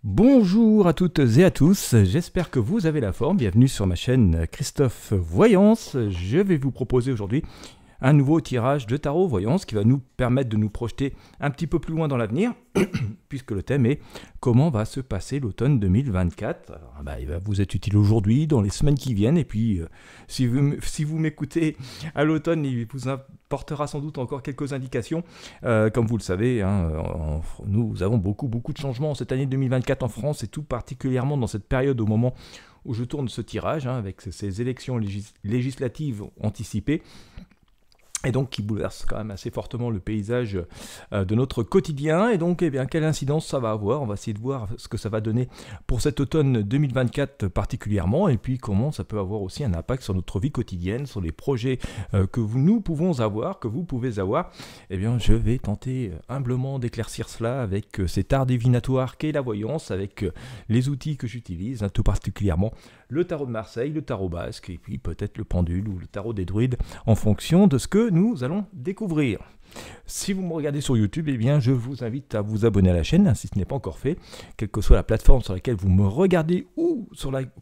Bonjour à toutes et à tous, j'espère que vous avez la forme. Bienvenue sur ma chaîne Christophe Voyance. Je vais vous proposer aujourd'hui un nouveau tirage de tarot voyance qui va nous permettre de nous projeter un petit peu plus loin dans l'avenir, puisque le thème est comment va se passer l'automne 2024. Alors, il va vous être utile aujourd'hui, dans les semaines qui viennent, et puis si vous m'écoutez à l'automne, il vous apportera sans doute encore quelques indications. Comme vous le savez, nous avons beaucoup de changements cette année 2024 en France, et tout particulièrement dans cette période au moment où je tourne ce tirage, avec ces élections législatives anticipées. Et donc qui bouleverse quand même assez fortement le paysage de notre quotidien. Et donc, quelle incidence ça va avoir? On va essayer de voir ce que ça va donner pour cet automne 2024 particulièrement, et puis comment ça peut avoir aussi un impact sur notre vie quotidienne, sur les projets que nous pouvons avoir, que vous pouvez avoir. Je vais tenter humblement d'éclaircir cela avec cet art divinatoire qu'est la voyance, avec les outils que j'utilise, tout particulièrement le tarot de Marseille, le tarot basque, et puis peut-être le pendule ou le tarot des druides, en fonction de ce que nous allons découvrir. Si vous me regardez sur YouTube, je vous invite à vous abonner à la chaîne, si ce n'est pas encore fait, quelle que soit la plateforme sur laquelle vous me regardez ou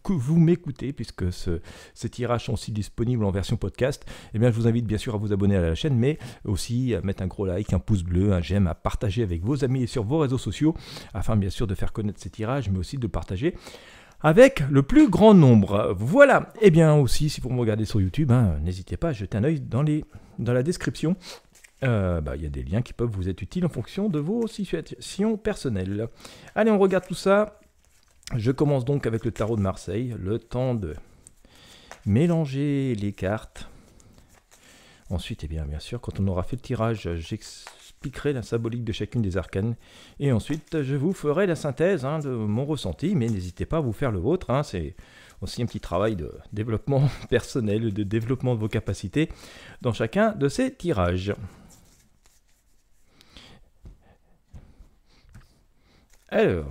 que vous m'écoutez, puisque ces tirages sont aussi disponibles en version podcast. Je vous invite bien sûr à vous abonner à la chaîne, mais aussi à mettre un gros like, un pouce bleu, un j'aime, à partager avec vos amis et sur vos réseaux sociaux, afin bien sûr de faire connaître ces tirages, mais aussi de partager avec le plus grand nombre. Voilà. Aussi, si vous me regardez sur YouTube, n'hésitez pas à jeter un œil dans la description. Il y a des liens qui peuvent vous être utiles en fonction de vos situations personnelles. Allez, on regarde tout ça. Je commence donc avec le tarot de Marseille. Le temps de mélanger les cartes. Ensuite, bien sûr, quand on aura fait le tirage, j'expliquerai la symbolique de chacune des arcanes. Et ensuite, je vous ferai la synthèse de mon ressenti. Mais n'hésitez pas à vous faire le vôtre. C'est aussi un petit travail de développement personnel, de développement de vos capacités dans chacun de ces tirages. Alors,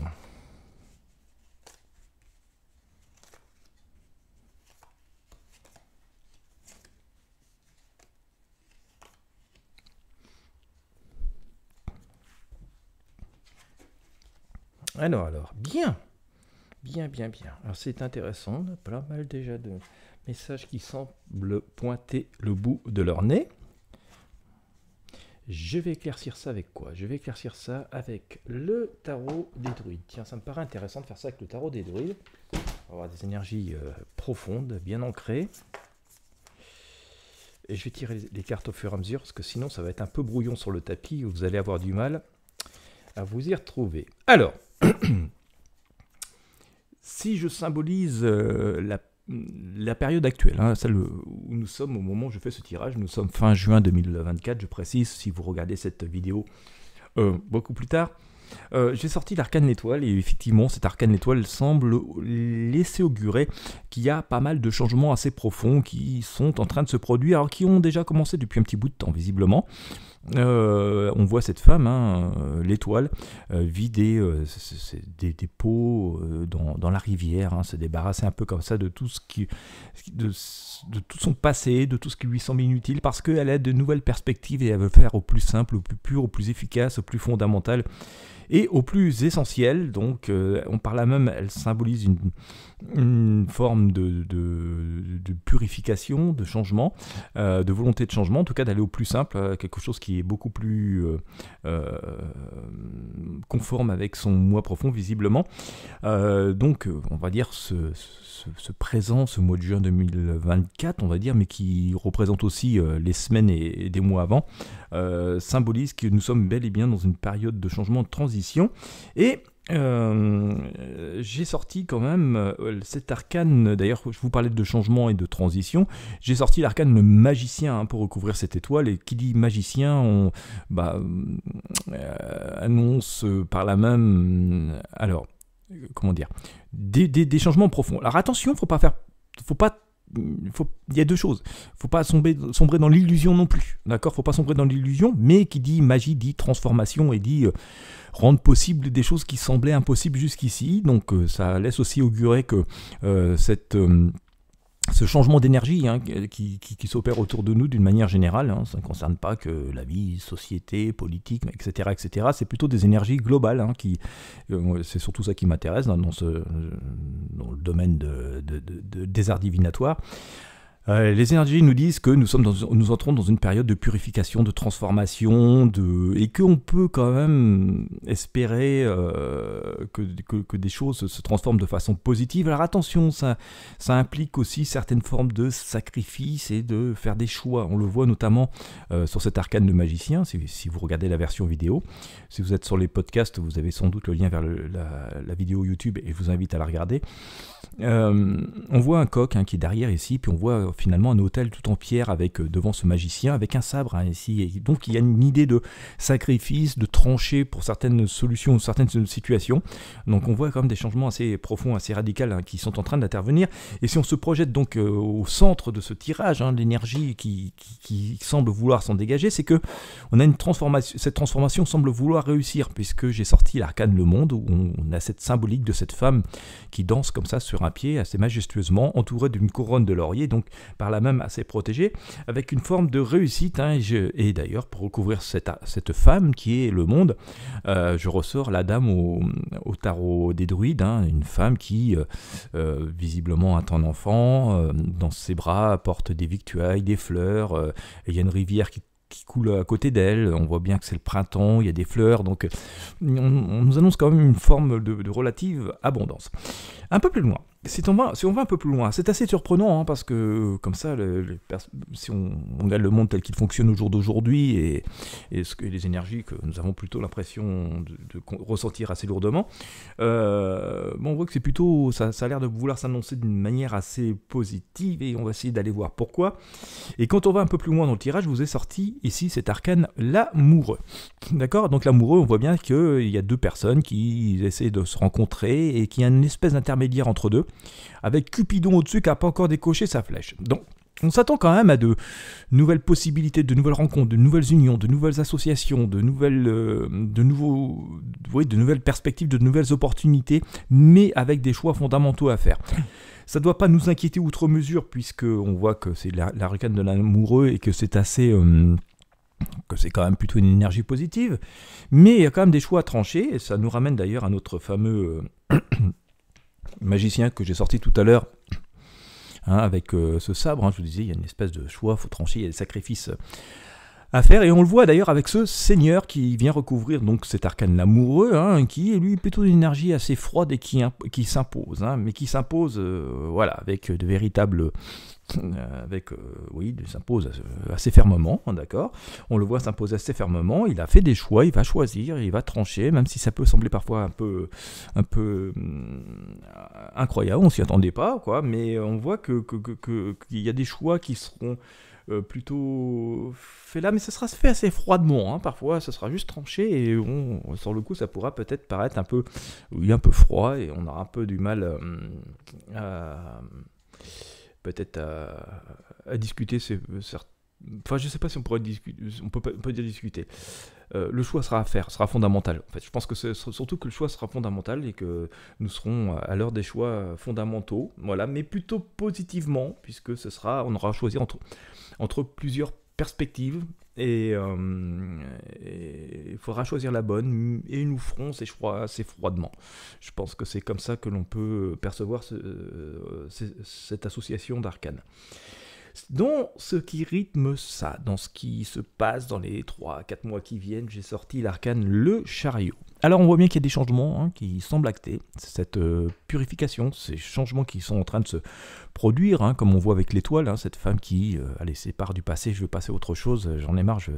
bien. Alors, c'est intéressant, on a pas mal déjà de messages qui semblent pointer le bout de leur nez. Je vais éclaircir ça avec quoi? Je vais éclaircir ça avec le tarot des druides. Tiens, ça me paraît intéressant de faire ça avec le tarot des druides. On va avoir des énergies profondes, bien ancrées. Et je vais tirer les cartes au fur et à mesure, parce que sinon ça va être un peu brouillon sur le tapis, vous allez avoir du mal à vous y retrouver. Alors, si je symbolise la période actuelle, celle où nous sommes au moment où je fais ce tirage, nous sommes fin juin 2024, je précise, si vous regardez cette vidéo beaucoup plus tard, j'ai sorti l'arcane l'étoile, et effectivement cet arcane l'étoile semble laisser augurer qu'il y a pas mal de changements assez profonds qui sont en train de se produire, alors qui ont déjà commencé depuis un petit bout de temps visiblement. On voit cette femme, l'étoile, vider des pots dans la rivière, se débarrasser un peu comme ça de tout de tout son passé, de tout ce qui lui semble inutile, parce qu'elle a de nouvelles perspectives et elle veut faire au plus simple, au plus pur, au plus efficace, au plus fondamental et au plus essentiel. Donc on parle là même, elle symbolise une forme de purification, de changement, de volonté de changement, en tout cas d'aller au plus simple, quelque chose qui est beaucoup plus conforme avec son moi profond visiblement. Donc on va dire ce présent, ce mois de juin 2024, on va dire, mais qui représente aussi les semaines et des mois avant, symbolise que nous sommes bel et bien dans une période de changement, de transition. Et j'ai sorti quand même cet arcane, d'ailleurs je vous parlais de changement et de transition, j'ai sorti l'arcane le magicien pour recouvrir cette étoile, et qui dit magicien annonce par la même, alors comment dire, des changements profonds. Alors attention, il y a deux choses. Faut pas sombrer dans l'illusion non plus. D'accord? Faut pas sombrer dans l'illusion, mais qui dit magie dit transformation et dit rendre possible des choses qui semblaient impossibles jusqu'ici. Donc ça laisse aussi augurer que cette ce changement d'énergie qui s'opère autour de nous d'une manière générale, ça ne concerne pas que la vie, société, politique, etc. etc. C'est plutôt des énergies globales, c'est surtout ça qui m'intéresse dans le domaine des arts divinatoires. Les énergies nous disent que nous entrons dans une période de purification, de transformation, et qu'on peut quand même espérer que des choses se transforment de façon positive. Alors attention, ça implique aussi certaines formes de sacrifice et de faire des choix. On le voit notamment sur cet arcane de magicien, si vous regardez la version vidéo. Si vous êtes sur les podcasts, vous avez sans doute le lien vers la vidéo YouTube et je vous invite à la regarder. On voit un coq qui est derrière ici, puis on voit finalement un autel tout en pierre avec devant ce magicien avec un sabre ici. Et donc il y a une idée de sacrifice, de trancher pour certaines solutions, certaines situations. Donc on voit quand même des changements assez profonds, assez radicaux qui sont en train d'intervenir. Et si on se projette donc au centre de ce tirage, l'énergie qui semble vouloir s'en dégager, c'est que on a une transformation. Cette transformation semble vouloir réussir, puisque j'ai sorti l'arcane Le Monde où on a cette symbolique de cette femme qui danse comme ça sur un pied assez majestueusement, entourée d'une couronne de laurier, donc par là même assez protégée, avec une forme de réussite. Et d'ailleurs, pour recouvrir cette femme qui est le monde, je ressors la dame au tarot des druides, une femme qui visiblement a un enfant, dans ses bras porte des victuailles, des fleurs, et il y a une rivière qui coule à côté d'elle, on voit bien que c'est le printemps, il y a des fleurs, donc on nous annonce quand même une forme de relative abondance. Un peu plus loin, si on va un peu plus loin, c'est assez surprenant, parce que comme ça, si on regarde le monde tel qu'il fonctionne au jour d'aujourd'hui, et les énergies que nous avons plutôt l'impression de ressentir assez lourdement, on voit que c'est plutôt, ça a l'air de vouloir s'annoncer d'une manière assez positive, et on va essayer d'aller voir pourquoi. Et quand on va un peu plus loin dans le tirage, je vous ai sorti ici cet arcane l'amoureux. D'accord ? Donc l'amoureux, on voit bien qu'il y a deux personnes qui essaient de se rencontrer et qu'il y a une espèce d'intermédiaire entre deux, avec Cupidon au-dessus qui n'a pas encore décoché sa flèche. Donc on s'attend quand même à de nouvelles possibilités, de nouvelles rencontres, de nouvelles unions, de nouvelles associations, de nouvelles perspectives, de nouvelles opportunités, mais avec des choix fondamentaux à faire. Ça ne doit pas nous inquiéter outre mesure, puisqu'on voit que c'est l'arcane de l'amoureux et que c'est assez... que c'est quand même plutôt une énergie positive, mais il y a quand même des choix à trancher, et ça nous ramène d'ailleurs à notre fameux magicien que j'ai sorti tout à l'heure, avec ce sabre, je vous disais, il y a une espèce de choix, il faut trancher, il y a des sacrifices à faire, et on le voit d'ailleurs avec ce seigneur qui vient recouvrir donc cet arcane l'amoureux, qui est lui plutôt une énergie assez froide et qui s'impose, mais qui s'impose avec de véritables... il s'impose assez fermement, d'accord. On le voit s'imposer assez fermement, il a fait des choix, il va choisir, il va trancher, même si ça peut sembler parfois un peu incroyable, on s'y attendait pas, mais on voit qu'il y a des choix qui seront plutôt fait là, mais ça sera fait assez froidement, parfois ça sera juste tranché, et sur le coup ça pourra peut-être paraître un peu froid, et on aura un peu du mal peut-être à discuter. Enfin, je sais pas si on pourrait discuter, on peut dire discuter. Le choix sera à faire, sera fondamental. En fait, je pense que c'est surtout que le choix sera fondamental et que nous serons à l'heure des choix fondamentaux, mais plutôt positivement, puisque on aura choisi entre plusieurs perspectives, et il faudra choisir la bonne, et nous ferons ces choix assez froidement. Je pense que c'est comme ça que l'on peut percevoir cette association d'arcanes. Dans ce qui rythme ça, dans ce qui se passe dans les 3-4 mois qui viennent, j'ai sorti l'arcane Le Chariot. Alors on voit bien qu'il y a des changements qui semblent actés, cette purification, ces changements qui sont en train de se produire, comme on voit avec l'étoile, cette femme qui, allez, c'est part du passé, je veux passer à autre chose, j'en ai marre, je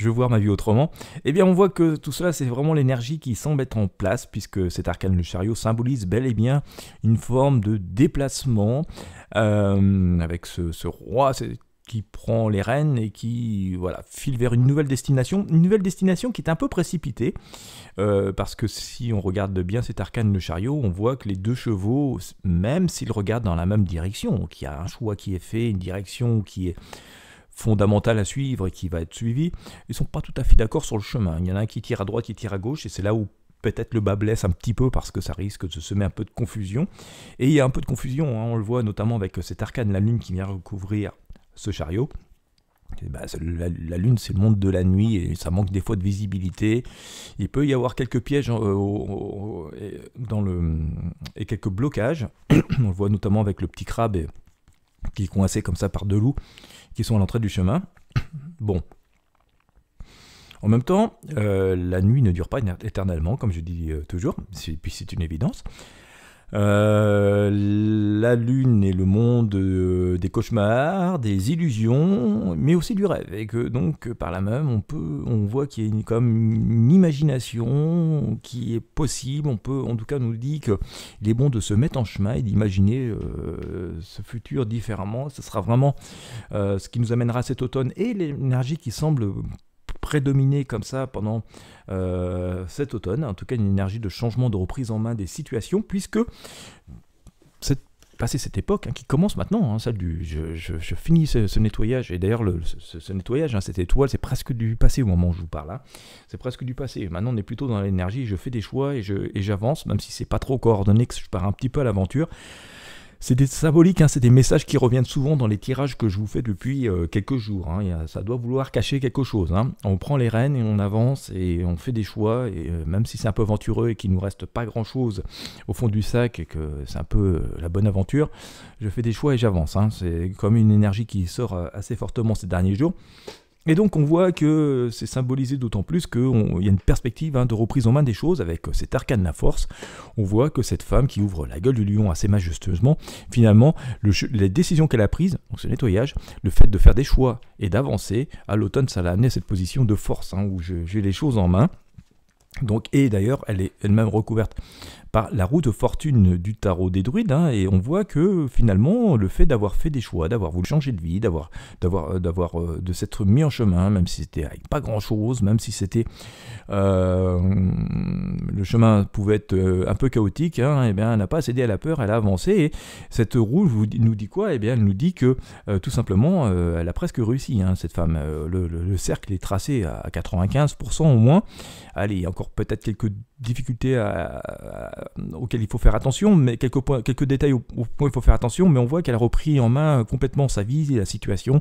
veux voir ma vie autrement. Eh bien on voit que tout cela, c'est vraiment l'énergie qui semble être en place, puisque cet arcane Le Chariot symbolise bel et bien une forme de déplacement, avec ce roi qui prend les rênes et qui file vers une nouvelle destination qui est un peu précipitée, parce que si on regarde bien cet arcane Le Chariot, on voit que les deux chevaux, même s'ils regardent dans la même direction, qu'il y a un choix qui est fait, une direction qui est fondamentale à suivre et qui va être suivie, ils ne sont pas tout à fait d'accord sur le chemin. Il y en a un qui tire à droite, qui tire à gauche, et c'est là où peut-être le bas blesse un petit peu parce que ça risque de semer un peu de confusion. Et il y a un peu de confusion, hein, on le voit notamment avec cet arcane, la lune qui vient recouvrir ce chariot. La lune, c'est le monde de la nuit et ça manque des fois de visibilité. Il peut y avoir quelques pièges et quelques blocages. On le voit notamment avec le petit crabe qui est coincé comme ça par deux loups qui sont à l'entrée du chemin. Bon. En même temps, la nuit ne dure pas éternellement, comme je dis toujours, puis c'est une évidence. La lune est le monde des cauchemars, des illusions, mais aussi du rêve, et que donc par là même on voit qu'il y a comme une imagination qui est possible. On peut, en tout cas, nous dit qu'il est bon de se mettre en chemin et d'imaginer ce futur différemment. Ce sera vraiment ce qui nous amènera cet automne et l'énergie qui semble prédominer comme ça pendant cet automne, en tout cas une énergie de changement, de reprise en main des situations, puisque passé cette époque qui commence maintenant, hein, celle du je finis ce nettoyage, et d'ailleurs ce nettoyage, hein, cette étoile, c'est presque du passé au moment où je vous parle, hein. C'est presque du passé. Maintenant on est plutôt dans l'énergie, je fais des choix et j'avance, même si c'est pas trop coordonné, que je pars un petit peu à l'aventure. C'est des symboliques, hein, c'est des messages qui reviennent souvent dans les tirages que je vous fais depuis quelques jours, hein. Ça doit vouloir cacher quelque chose, hein. On prend les rênes et on avance et on fait des choix, et même si c'est un peu aventureux et qu'il ne nous reste pas grand chose au fond du sac et que c'est un peu la bonne aventure, je fais des choix et j'avance, hein. C'est comme une énergie qui sort assez fortement ces derniers jours. Et donc on voit que c'est symbolisé d'autant plus qu'il y a une perspective, hein, de reprise en main des choses avec cet arcane la force. On voit que cette femme qui ouvre la gueule du lion assez majestueusement, finalement, les décisions qu'elle a prises, donc ce nettoyage, le fait de faire des choix et d'avancer, à l'automne ça l'a amené à cette position de force, hein, où j'ai les choses en main. Donc, et d'ailleurs, elle est elle-même recouverte par la roue de fortune du tarot des druides, hein, et on voit que finalement, le fait d'avoir fait des choix, d'avoir voulu changer de vie, de s'être mis en chemin, même si c'était avec pas grand-chose, même si c'était le chemin pouvait être un peu chaotique, hein, et bien, elle n'a pas cédé à la peur, elle a avancé, et cette roue nous dit quoi? Eh bien, elle nous dit que tout simplement, elle a presque réussi, hein, cette femme. Le cercle est tracé à 95% au moins. Allez, il y a encore peut-être quelques difficultés auxquelles il faut faire attention, mais quelques détails auxquels il faut faire attention, mais on voit qu'elle a repris en main complètement sa vie et la situation,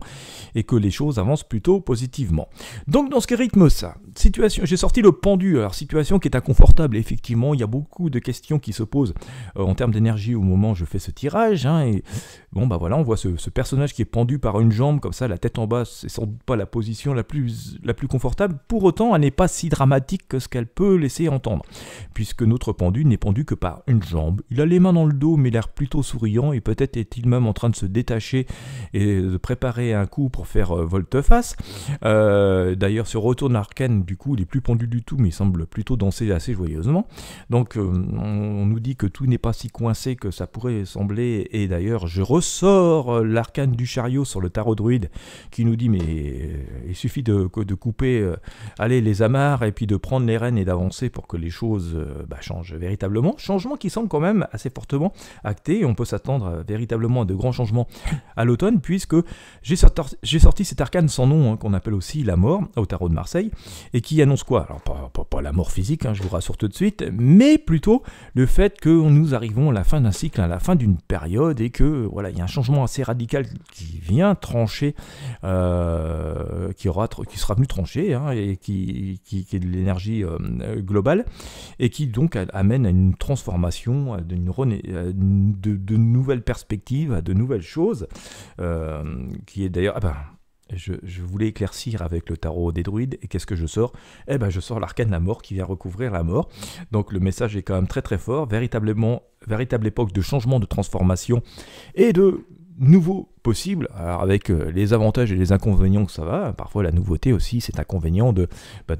et que les choses avancent plutôt positivement. Donc dans ce qui rythme ça, situation, j'ai sorti le pendu, alors situation qui est inconfortable, effectivement, il y a beaucoup de questions qui se posent en termes d'énergie au moment où je fais ce tirage, hein, et bon bah voilà, on voit ce personnage qui est pendu par une jambe, comme ça, la tête en bas, c'est sans doute pas la position la plus confortable, pour autant elle n'est pas si dramatique que ce qu'elle peut laisser entendre, puisque notre pendu n'est pendu que par une jambe. Il a les mains dans le dos, mais l'air plutôt souriant, et peut-être est-il même en train de se détacher et de préparer un coup pour faire volte-face. D'ailleurs, ce retour de l'arcane, du coup, il est plus pendu du tout, mais il semble plutôt danser assez joyeusement. Donc, on nous dit que tout n'est pas si coincé que ça pourrait sembler, et d'ailleurs, je ressors l'arcane du chariot sur le tarot druide, qui nous dit, mais il suffit de couper les amarres, et puis de prendre les rênes et d'avancer pour que les choses changent véritablement. Changement qui semble quand même assez fortement acté, et on peut s'attendre véritablement à de grands changements à l'automne, puisque j'ai sorti cet arcane sans nom, hein, qu'on appelle aussi la mort, au tarot de Marseille, et qui annonce quoi? Alors pas la mort physique, hein, je vous rassure tout de suite, mais plutôt le fait que nous arrivons à la fin d'un cycle, à la fin d'une période, et que voilà, il y a un changement assez radical qui vient trancher, qui sera venu trancher, hein, et qui est de l'énergie globale, et qui donc amène à une transformation, à de nouvelles perspectives, à de nouvelles choses, qui est d'ailleurs... Je voulais éclaircir avec le tarot des druides, et qu'est-ce que je sors? Je sors l'arcane la mort qui vient recouvrir la mort. Donc le message est quand même très très fort, véritable époque de changement, de transformation et de nouveaux possibles, alors avec les avantages et les inconvénients que ça va. Parfois la nouveauté aussi, c'est inconvénient de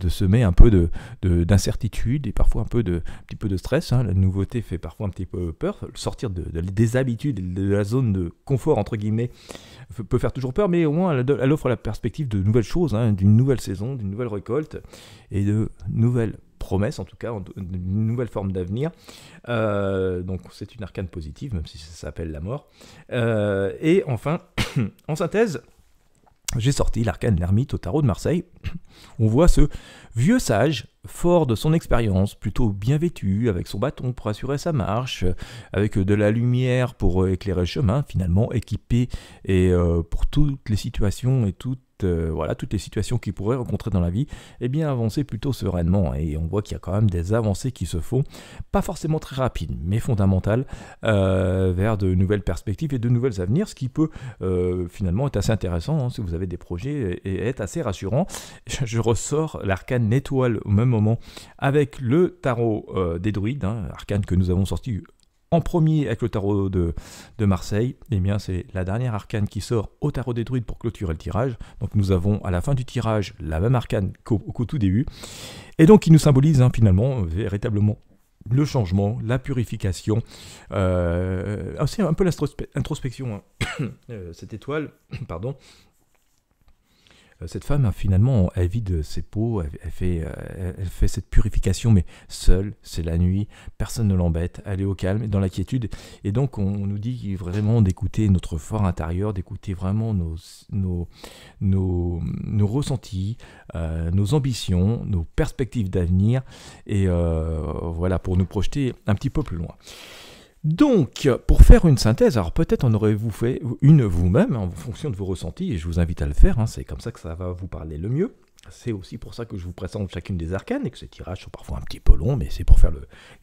semer un peu d'incertitude et parfois un petit peu de stress, hein. La nouveauté fait parfois un petit peu peur, sortir des habitudes, de la zone de confort entre guillemets peut faire toujours peur, mais au moins elle offre la perspective de nouvelles choses, hein, d'une nouvelle saison, d'une nouvelle récolte et de nouvelles promesse, en tout cas, une nouvelle forme d'avenir. Donc c'est une arcane positive, même si ça s'appelle la mort. Et enfin, en synthèse, j'ai sorti l'arcane l'ermite au tarot de Marseille. On voit ce vieux sage, fort de son expérience, plutôt bien vêtu, avec son bâton pour assurer sa marche, avec de la lumière pour éclairer le chemin, finalement équipé et pour toutes les situations et toutes les situations qu'il pourrait rencontrer dans la vie, et bien avancer plutôt sereinement. Et on voit qu'il y a quand même des avancées qui se font, pas forcément très rapides, mais fondamentales, vers de nouvelles perspectives et de nouvelles avenirs, ce qui peut finalement être assez intéressant si vous avez des projets et être assez rassurant. Je ressors l'arcane étoile au même moment avec le tarot des druides, arcane que nous avons sorti en premier avec le tarot de Marseille. Eh bien, c'est la dernière arcane qui sort au tarot des druides pour clôturer le tirage. Donc nous avons à la fin du tirage la même arcane qu'au tout début. Et donc il nous symbolise finalement véritablement le changement, la purification, aussi un peu l'introspection. Cette étoile, pardon. Cette femme, finalement, elle vide ses peaux, elle fait cette purification, mais seule, c'est la nuit, personne ne l'embête, elle est au calme, dans la quiétude. Et donc, on nous dit vraiment d'écouter notre fort intérieur, d'écouter vraiment nos ressentis, nos ambitions, nos perspectives d'avenir, et voilà, pour nous projeter un petit peu plus loin. Donc, pour faire une synthèse, alors peut-être en aurez-vous fait une vous-même, en fonction de vos ressentis, et je vous invite à le faire, c'est comme ça que ça va vous parler le mieux. C'est aussi pour ça que je vous présente chacune des arcanes, et que ces tirages sont parfois un petit peu longs, mais c'est pour faire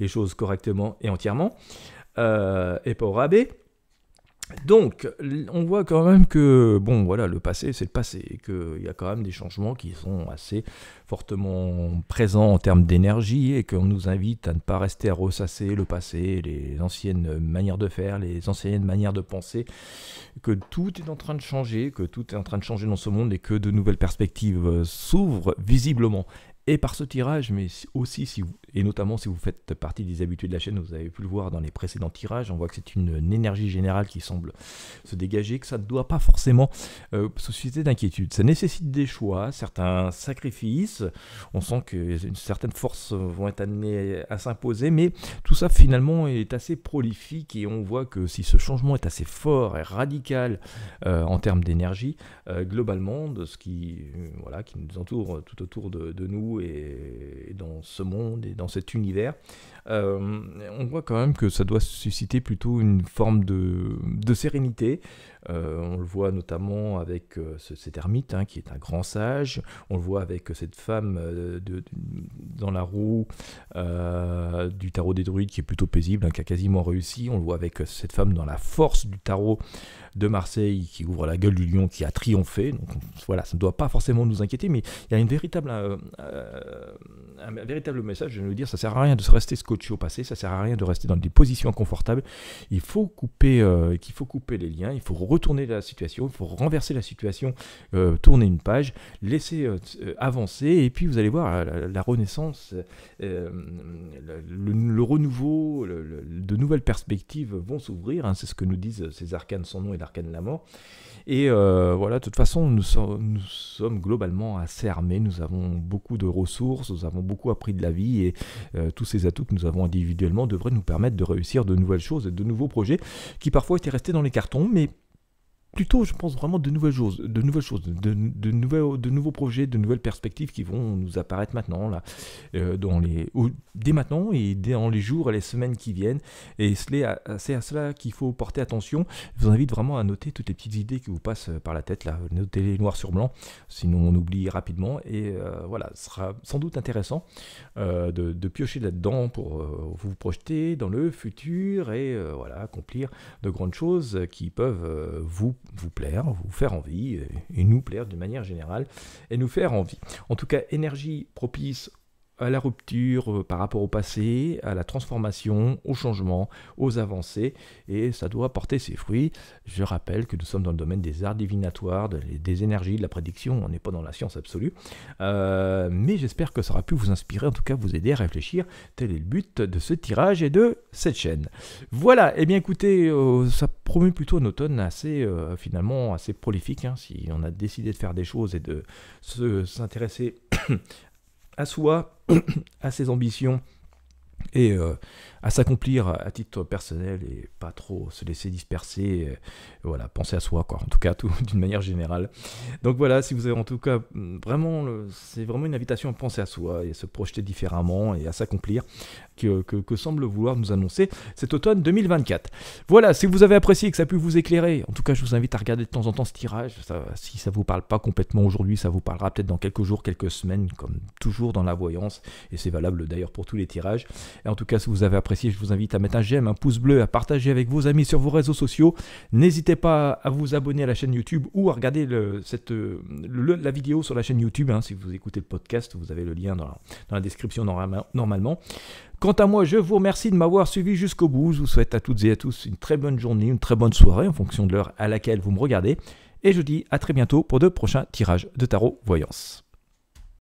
les choses correctement et entièrement, et pas au rabais. Donc, on voit quand même que, bon, voilà, le passé, c'est le passé, et qu'il y a quand même des changements qui sont assez fortement présents en termes d'énergie, et qu'on nous invite à ne pas rester à ressasser le passé, les anciennes manières de faire, les anciennes manières de penser, que tout est en train de changer, dans ce monde, et que de nouvelles perspectives s'ouvrent visiblement. Et par ce tirage, mais aussi, et notamment si vous faites partie des habitués de la chaîne, vous avez pu le voir dans les précédents tirages, on voit que c'est une énergie générale qui semble se dégager, que ça ne doit pas forcément susciter d'inquiétude. Ça nécessite des choix, certains sacrifices, on sent que certaines forces vont être amenées à s'imposer, mais tout ça finalement est assez prolifique, et on voit que si ce changement est assez fort et radical en termes d'énergie, globalement, de ce qui nous entoure tout autour de nous, et dans ce monde et dans cet univers, on voit quand même que ça doit susciter plutôt une forme de sérénité. On le voit notamment avec cet ermite qui est un grand sage, on le voit avec cette femme dans la roue du tarot des druides qui est plutôt paisible, qui a quasiment réussi, on le voit avec cette femme dans la force du tarot de Marseille qui ouvre la gueule du lion, qui a triomphé. Donc voilà, ça ne doit pas forcément nous inquiéter, mais il y a un véritable message de nous dire, ça sert à rien de se rester scotché au passé, ça sert à rien de rester dans des positions inconfortables, il faut couper les liens, il faut retourner la situation, il faut renverser la situation, tourner une page, laisser avancer, et puis vous allez voir la renaissance, le renouveau, de nouvelles perspectives vont s'ouvrir, c'est ce que nous disent ces arcanes sans nom et l'arcane de la mort. Et voilà, de toute façon, nous sommes globalement assez armés, nous avons beaucoup de ressources, nous avons beaucoup appris de la vie, et tous ces atouts que nous avons individuellement devraient nous permettre de réussir de nouvelles choses et de nouveaux projets qui parfois étaient restés dans les cartons, mais plutôt, je pense vraiment de nouvelles choses, de nouveaux projets, de nouvelles perspectives qui vont nous apparaître maintenant, là, dès maintenant et dans les jours et les semaines qui viennent. Et c'est à cela qu'il faut porter attention. Je vous invite vraiment à noter toutes les petites idées qui vous passent par la tête, là, notez-les noir sur blanc, sinon on oublie rapidement. Et voilà, ce sera sans doute intéressant de piocher là-dedans pour vous projeter dans le futur et accomplir de grandes choses qui peuvent vous plaire, vous faire envie, et nous plaire d'une manière générale, et nous faire envie. En tout cas, énergie propice à la rupture par rapport au passé, à la transformation, au changement, aux avancées, et ça doit porter ses fruits. Je rappelle que nous sommes dans le domaine des arts divinatoires, des énergies, de la prédiction, on n'est pas dans la science absolue, mais j'espère que ça aura pu vous inspirer, en tout cas vous aider à réfléchir. Tel est le but de ce tirage et de cette chaîne. Voilà, et bien écoutez, ça promet plutôt un automne finalement assez prolifique, si on a décidé de faire des choses et de s'intéresser à soi, à ses ambitions, et à s'accomplir à titre personnel et pas trop se laisser disperser. Voilà, penser à soi, quoi. En tout cas, d'une manière générale. Donc voilà, si vous avez en tout cas vraiment, c'est vraiment une invitation à penser à soi et à se projeter différemment et à s'accomplir que semble vouloir nous annoncer cet automne 2024. Voilà, si vous avez apprécié et que ça a pu vous éclairer, en tout cas, je vous invite à regarder de temps en temps ce tirage. Si ça vous parle pas complètement aujourd'hui, ça vous parlera peut-être dans quelques jours, quelques semaines, comme toujours dans la voyance. Et c'est valable d'ailleurs pour tous les tirages. Et en tout cas, si vous avez apprécié, je vous invite à mettre un j'aime, un pouce bleu, à partager avec vos amis sur vos réseaux sociaux. N'hésitez pas à vous abonner à la chaîne YouTube ou à regarder la vidéo sur la chaîne YouTube. Si vous écoutez le podcast, vous avez le lien dans la description normalement. Quant à moi, je vous remercie de m'avoir suivi jusqu'au bout. Je vous souhaite à toutes et à tous une très bonne journée, une très bonne soirée en fonction de l'heure à laquelle vous me regardez. Et je vous dis à très bientôt pour de prochains tirages de tarot voyance.